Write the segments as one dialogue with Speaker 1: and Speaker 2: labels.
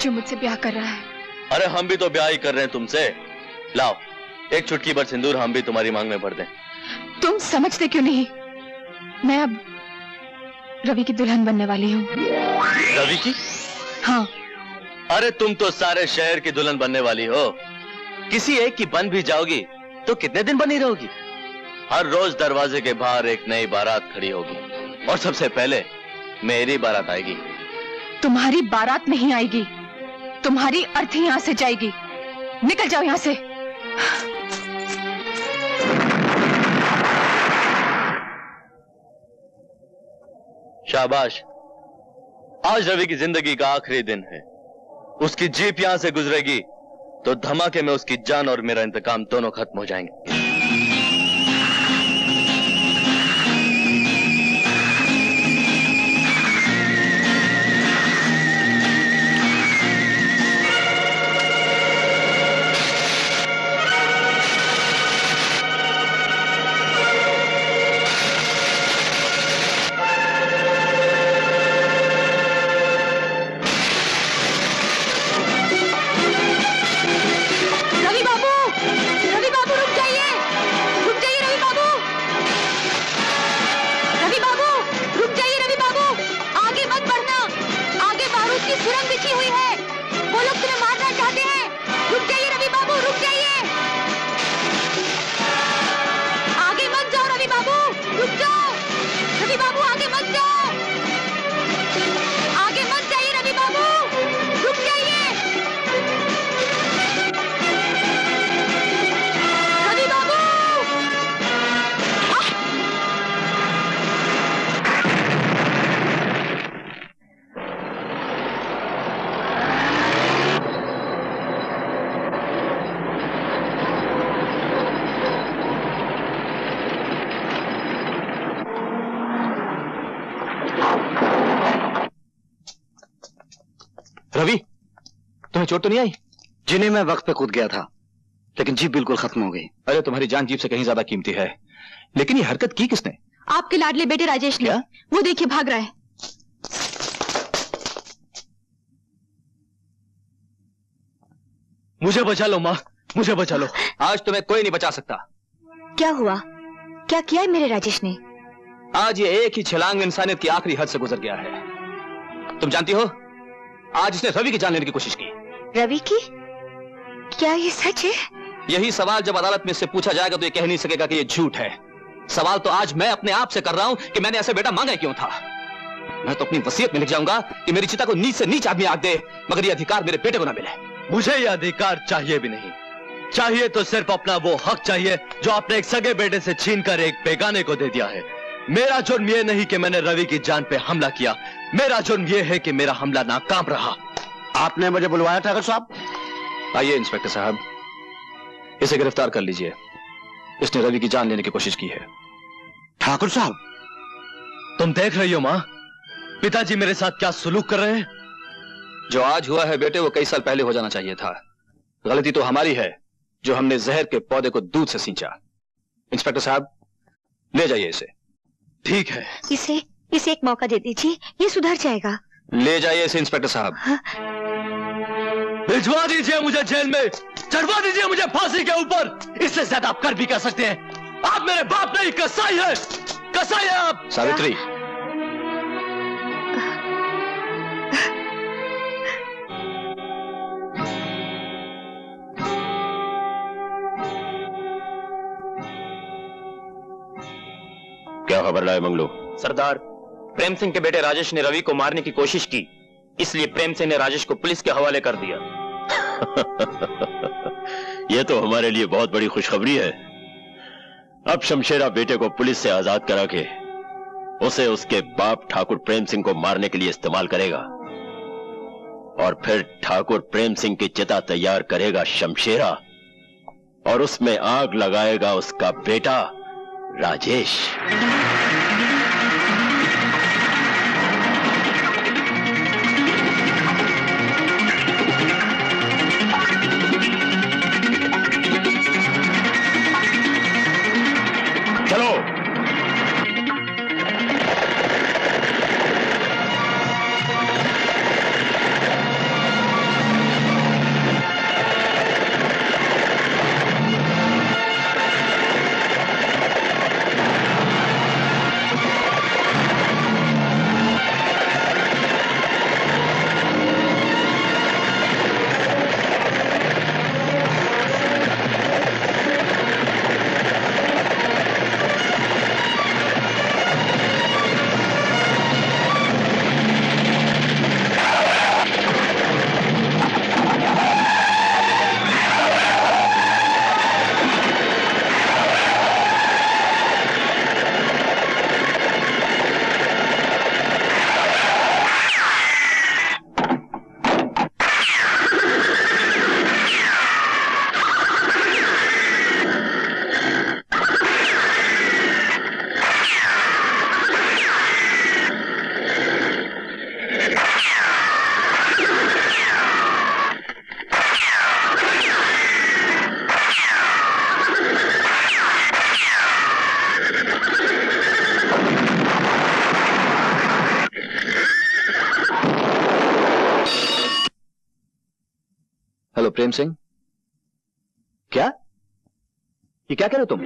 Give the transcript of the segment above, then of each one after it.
Speaker 1: जो मुझसे ब्याह कर रहा है।
Speaker 2: अरे हम भी तो ब्याह ही कर रहे हैं तुमसे। लाओ एक चुटकी भर सिंदूर हम भी तुम्हारी मांग में भर दें।
Speaker 1: तुम समझते क्यों नहीं? मैं अब रवि की दुल्हन बनने वाली हूँ।
Speaker 2: रवि की?
Speaker 1: हाँ।
Speaker 2: अरे तुम तो सारे शहर की दुल्हन बनने वाली हो। किसी एक की बन भी जाओगी तो कितने दिन बनी रहोगी? हर रोज दरवाजे के बाहर एक नई बारात खड़ी होगी और सबसे पहले मेरी बारात आएगी।
Speaker 1: तुम्हारी बारात नहीं आएगी, तुम्हारी अर्थी यहां से जाएगी। निकल जाओ यहां से।
Speaker 2: शाबाश, आज रवि की जिंदगी का आखिरी दिन है। उसकी जीप यहां से गुजरेगी तो धमाके में उसकी जान और मेरा इंतकाम दोनों खत्म हो जाएंगे।
Speaker 3: रवि, तुम्हें चोट तो नहीं आई?
Speaker 4: जिन्हें मैं वक्त पे कूद गया था, लेकिन जीप बिल्कुल खत्म हो गई।
Speaker 3: अरे तुम्हारी जान जीप से कहीं ज्यादा कीमती है। लेकिन ये हरकत की किसने?
Speaker 1: आपके लाडले बेटे राजेश ने। वो देखिए भाग रहा है।
Speaker 2: मुझे बचा लो माँ, मुझे बचा लो।
Speaker 3: आज तुम्हें कोई नहीं बचा सकता।
Speaker 1: क्या हुआ? क्या किया है मेरे राजेश ने?
Speaker 3: आज ये एक ही छलांग इंसानियत की आखिरी हद से गुजर गया है। तुम जानती हो, आज इसने रवि की जान लेने की कोशिश की।
Speaker 1: रवि की? क्या ये सच है?
Speaker 3: यही सवाल जब अदालत में इससे पूछा जाएगा तो ये कह नहीं सकेगा कि ये झूठ है। सवाल तो आज मैं अपने आप से कर रहा हूं कि मैंने ऐसे बेटा मांगा क्यों था। मैं तो अपनी वसीयत में लिख जाऊंगा कि मेरी चिता को नीच से नीच आदमी आग दे, मगर ये अधिकार मेरे बेटे को ना मिले।
Speaker 2: मुझे ये अधिकार चाहिए भी नहीं। चाहिए तो सिर्फ अपना वो हक चाहिए जो आपने एक सगे बेटे से छीनकर एक बेगाने को दे दिया है। मेरा जुर्म ये नहीं कि मैंने रवि की जान पे हमला किया, मेरा जुर्म ये है कि मेरा हमला नाकाम रहा।
Speaker 4: आपने मुझे बुलवाया ठाकुर साहब?
Speaker 3: आइए इंस्पेक्टर साहब, इसे गिरफ्तार कर लीजिए। इसने रवि की जान लेने की कोशिश की है।
Speaker 4: ठाकुर साहब,
Speaker 2: तुम देख रही हो माँ, पिताजी मेरे साथ क्या सुलूक कर रहे हैं।
Speaker 3: जो आज हुआ है बेटे, वो कई साल पहले हो जाना चाहिए था। गलती तो हमारी है जो हमने जहर के पौधे को दूध से सींचा। इंस्पेक्टर साहब, ले जाइए इसे।
Speaker 2: ठीक है।
Speaker 1: इसे एक मौका दे दीजिए, ये सुधर जाएगा।
Speaker 3: ले जाइए इसे इंस्पेक्टर साहब।
Speaker 2: भिजवा दीजिए मुझे जेल में, चढ़वा दीजिए मुझे फांसी के ऊपर। इससे ज्यादा आप कर भी कर सकते हैं। आप मेरे बाप नहीं, कसाई है, कसाई है आप।
Speaker 3: सावित्री,
Speaker 5: क्या खबर लाए मंगलू?
Speaker 6: सरदार, प्रेम सिंह के बेटे राजेश ने रवि को मारने की कोशिश की, इसलिए प्रेम सिंह ने राजेश को पुलिस के हवाले कर दिया।
Speaker 5: यह तो हमारे लिए बहुत बड़ी खुशखबरी है। अब शमशेरा बेटे को पुलिस से आजाद करा के उसे उसके बाप ठाकुर प्रेम सिंह को मारने के लिए इस्तेमाल करेगा और फिर ठाकुर प्रेम सिंह की चिता तैयार करेगा शमशेरा और उसमें आग लगाएगा उसका बेटा राजेश। चलो।
Speaker 4: हेलो प्रेम सिंह। क्या ये क्या कह रहे हो तुम?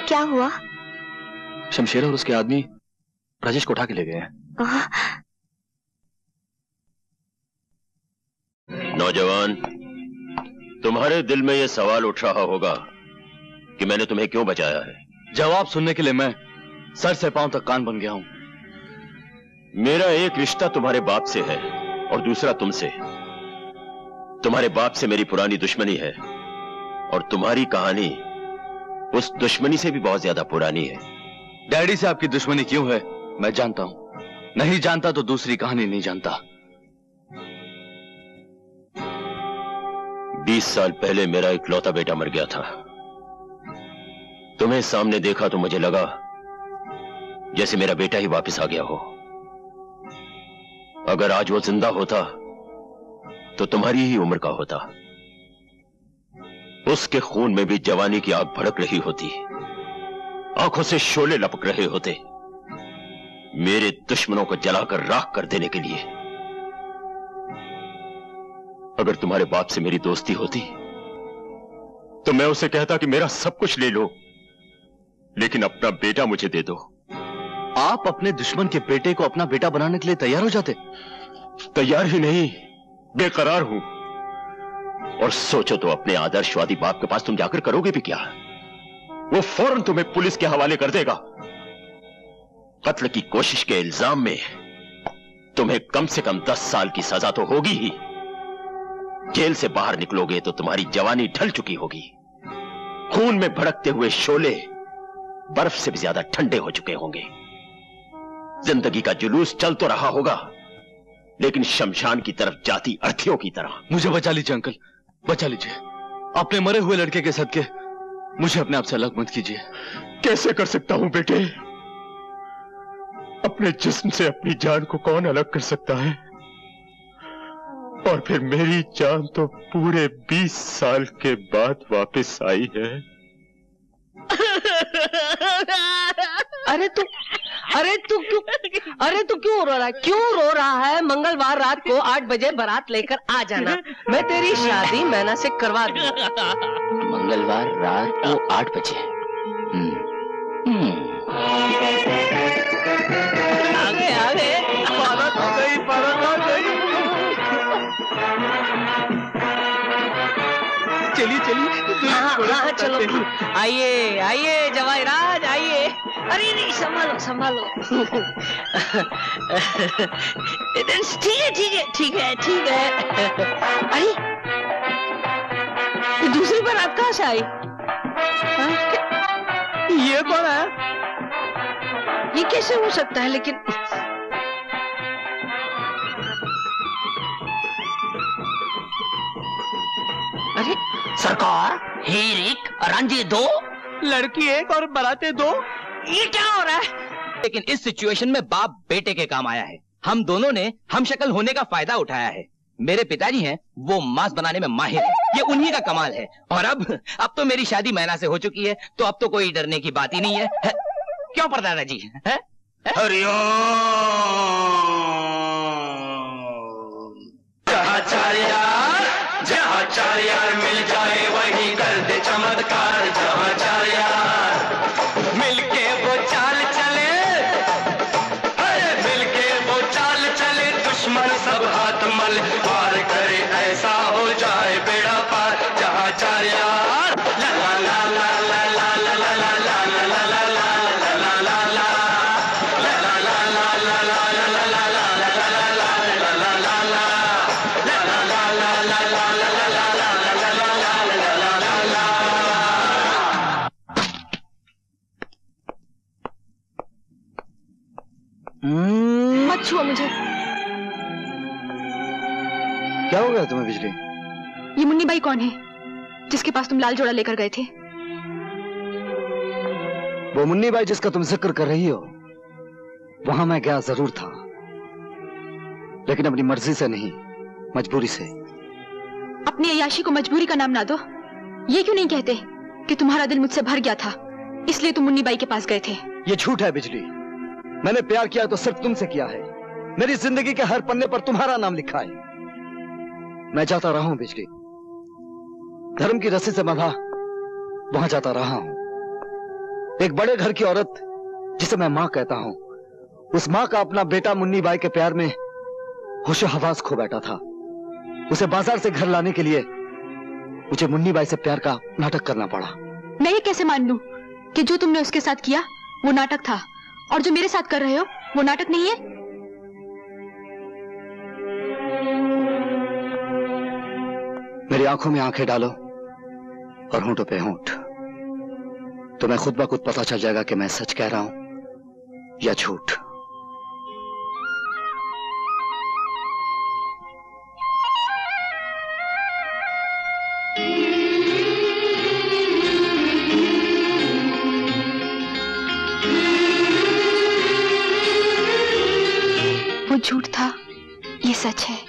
Speaker 7: क्या हुआ?
Speaker 4: शमशेर और उसके आदमी राजेश को उठा के ले गए हैं।
Speaker 5: नौजवान, तुम्हारे दिल में यह सवाल उठ रहा होगा कि मैंने तुम्हें क्यों बचाया है।
Speaker 2: जवाब सुनने के लिए मैं सर से पांव तक कान बन गया हूं।
Speaker 5: मेरा एक रिश्ता तुम्हारे बाप से है और दूसरा तुमसे। तुम्हारे बाप से मेरी पुरानी दुश्मनी है और तुम्हारी कहानी उस दुश्मनी से भी बहुत ज्यादा पुरानी है।
Speaker 2: डैडी से आपकी दुश्मनी क्यों है मैं जानता हूं, नहीं जानता तो दूसरी कहानी नहीं जानता।
Speaker 5: 20 साल पहले मेरा इकलौता बेटा मर गया था। तुम्हें सामने देखा तो मुझे लगा जैसे मेरा बेटा ही वापस आ गया हो। अगर आज वो जिंदा होता तो तुम्हारी ही उम्र का होता। उसके खून में भी जवानी की आग भड़क रही होती, आंखों से शोले लपक रहे होते, मेरे दुश्मनों को जलाकर राख कर देने के लिए। अगर तुम्हारे बाप से मेरी दोस्ती होती तो मैं उसे कहता कि मेरा सब कुछ ले लो, लेकिन अपना बेटा मुझे दे दो।
Speaker 2: आप अपने दुश्मन के बेटे को अपना बेटा बनाने के लिए तैयार हो जाते?
Speaker 5: तैयार ही नहीं, बेकरार हूं। और सोचो तो अपने आदर्शवादी बाप के पास तुम जाकर करोगे भी क्या? वो फौरन तुम्हें पुलिस के हवाले कर देगा। कत्ल की कोशिश के इल्जाम में तुम्हें कम से कम 10 साल की सजा तो होगी ही। जेल से बाहर निकलोगे तो तुम्हारी जवानी ढल चुकी होगी। खून में भड़कते हुए शोले बर्फ से भी ज्यादा ठंडे हो चुके होंगे। जिंदगी का जुलूस चल तो रहा होगा, लेकिन शमशान की तरफ जाती अर्थियों की तरह।
Speaker 2: मुझे बचा लीजिए अंकल, बचा लीजिए। अपने मरे हुए लड़के के सदके मुझे अपने आप से अलग मत कीजिए।
Speaker 5: कैसे कर सकता हूं बेटे? अपने जिस्म से अपनी जान को कौन अलग कर सकता है? और फिर मेरी जान तो पूरे 20 साल के बाद वापस आई है।
Speaker 8: अरे तू क्यों रो रहा है? क्यों रो रहा है? मंगलवार रात को 8 बजे बारात लेकर आ जाना, मैं तेरी शादी मैना से करवा दूंगा।
Speaker 3: मंगलवार रात को 8 बजे।
Speaker 8: आगे
Speaker 2: परत गई। चलिए
Speaker 8: हाँ चलो, आइए जवाईराज आइए। अरे नहीं, संभालो। ठीक है। अरे दूसरी बारात कहाँ से आई?
Speaker 2: ये कौन है?
Speaker 8: ये कैसे हो सकता है? लेकिन अरे
Speaker 3: सरकार, हीर एक रांझे 2,
Speaker 8: लड़की 1 और बारातें 2, ये क्या हो रहा है?
Speaker 3: लेकिन इस सिचुएशन में बाप बेटे के काम आया है। हम दोनों ने हम शक्ल होने का फायदा उठाया है। मेरे पिताजी हैं, वो मांस बनाने में माहिर है, ये उन्हीं का कमाल है। और अब तो मेरी शादी मैना से हो चुकी है, तो अब तो कोई डरने की बात ही नहीं है। क्यों परदादा जी?
Speaker 9: जहाँ चार यार मिल जाए वही कर दे चमत्कार। जहाँ चार यार मिलके वो चाल चले, अरे मिलके वो चाल चले, दुश्मन सब हाथ मल पार करे, ऐसा हो जाए बेड़ा पार। जहाँ चार यार ला ला ला ला ला ला ला ला ला ला ला ला ला ला ला
Speaker 1: मत छुओ मुझे।
Speaker 4: क्या हो गया तुम्हें बिजली?
Speaker 1: ये मुन्नी बाई कौन है जिसके पास तुम लाल जोड़ा लेकर गए थे?
Speaker 4: वो मुन्नी बाई जिसका तुम जिक्र कर रही हो, वहां मैं गया जरूर था, लेकिन अपनी मर्जी से नहीं, मजबूरी से।
Speaker 1: अपनी अय्याशी को मजबूरी का नाम ना दो। ये क्यों नहीं कहते कि तुम्हारा दिल मुझसे भर गया था, इसलिए तुम मुन्नी बाई के पास गए थे?
Speaker 4: ये झूठ है बिजली। मैंने प्यार किया तो सिर्फ तुमसे किया है, मेरी जिंदगी के हर पन्ने पर तुम्हारा नाम लिखा है। मैं जाता रहा हूं बिजली, धर्म की रस्सी से बंधा वहां जाता रहा हूं। एक बड़े घर की औरत जिसे मैं मां कहता हूं, उस मां का अपना बेटा मुन्नी बाई के प्यार में होशो हवास खो बैठा था। उसे बाजार से घर लाने के लिए मुझे मुन्नी बाई से प्यार का नाटक करना पड़ा।
Speaker 1: मैं ये कैसे मान लूं कि जो तुमने उसके साथ किया वो नाटक था और जो मेरे साथ कर रहे हो वो नाटक नहीं है?
Speaker 4: मेरी आंखों में आंखें डालो और होंठों पे होंठ, तो मैं खुद ब खुद पता चल जाएगा कि मैं सच कह रहा हूं या झूठ।
Speaker 1: वो झूठ था, ये सच है।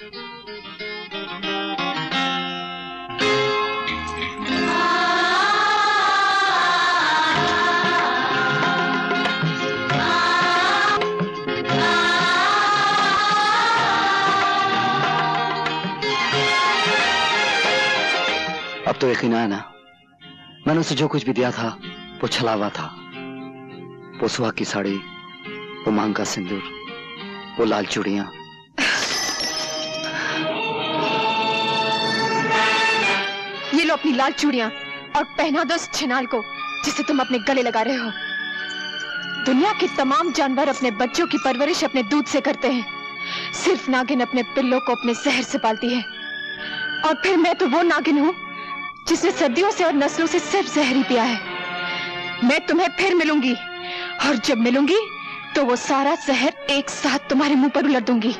Speaker 4: अब तो यकीन आया ना, मैंने उसे जो कुछ भी दिया था वो छलावा था। वो सुहाग की साड़ी, वो मांग का सिंदूर, वो लाल चूड़ियां।
Speaker 1: ये लो अपनी लाल चूड़ियां और पहना दो उस छिनाल को जिसे तुम अपने गले लगा रहे हो। दुनिया के तमाम जानवर अपने बच्चों की परवरिश अपने दूध से करते हैं, सिर्फ नागिन अपने पिल्लों को अपने जहर से पालती है। और फिर मैं तो वो नागिन हूं जिसने सदियों से और नस्लों से सिर्फ जहर ही पिया है। मैं तुम्हें फिर मिलूंगी और जब मिलूंगी तो वो सारा जहर एक साथ तुम्हारे मुंह पर उलट दूंगी।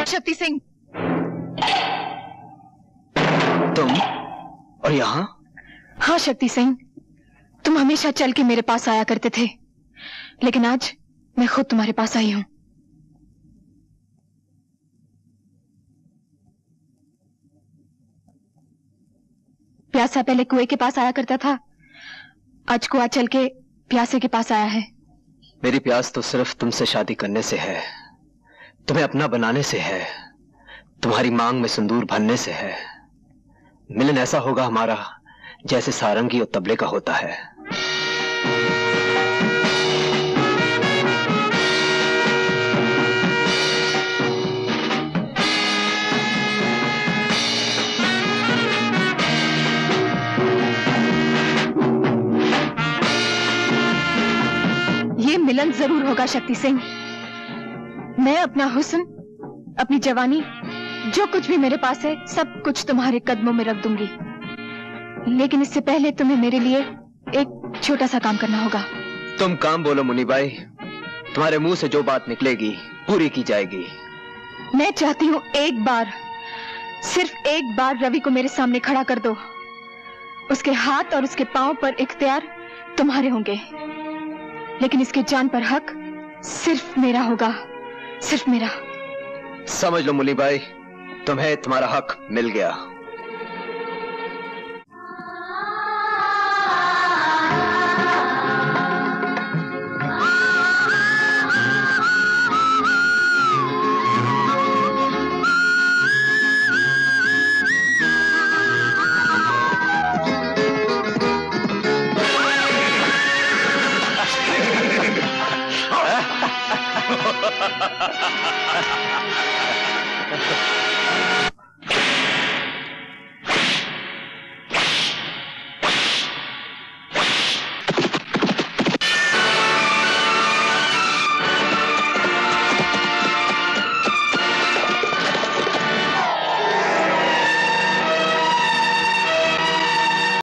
Speaker 1: शक्ति सिंह,
Speaker 4: तुम और यहाँ?
Speaker 1: हाँ शक्ति सिंह, तुम हमेशा चल के मेरे पास आया करते थे, लेकिन आज मैं खुद तुम्हारे पास आई हूं। प्यासा पहले कुएं के पास आया करता था, आज कुआं चल के प्यासे के पास आया है।
Speaker 3: मेरी प्यास तो सिर्फ तुमसे शादी करने से है, तुम्हें अपना बनाने से है, तुम्हारी मांग में सिंदूर भरने से है। मिलन ऐसा होगा हमारा जैसे सारंगी और तबले का होता है।
Speaker 1: ये मिलन जरूर होगा शक्ति सिंह। मैं अपना हुस्न, अपनी जवानी, जो कुछ भी मेरे पास है सब कुछ तुम्हारे कदमों में रख दूंगी, लेकिन इससे पहले तुम्हें मेरे लिए एक छोटा सा काम करना होगा।
Speaker 3: तुम काम बोलो मुन्नी बाई, तुम्हारे मुंह से जो बात निकलेगी पूरी की जाएगी।
Speaker 1: मैं चाहती हूँ एक बार, सिर्फ एक बार रवि को मेरे सामने खड़ा कर दो। उसके हाथ और उसके पांव पर इख्तियार तुम्हारे होंगे, लेकिन इसके जान पर हक सिर्फ मेरा होगा, सिर्फ मेरा।
Speaker 3: समझ लो मुन्नी बाई, तुम्हें तुम्हारा हक मिल गया।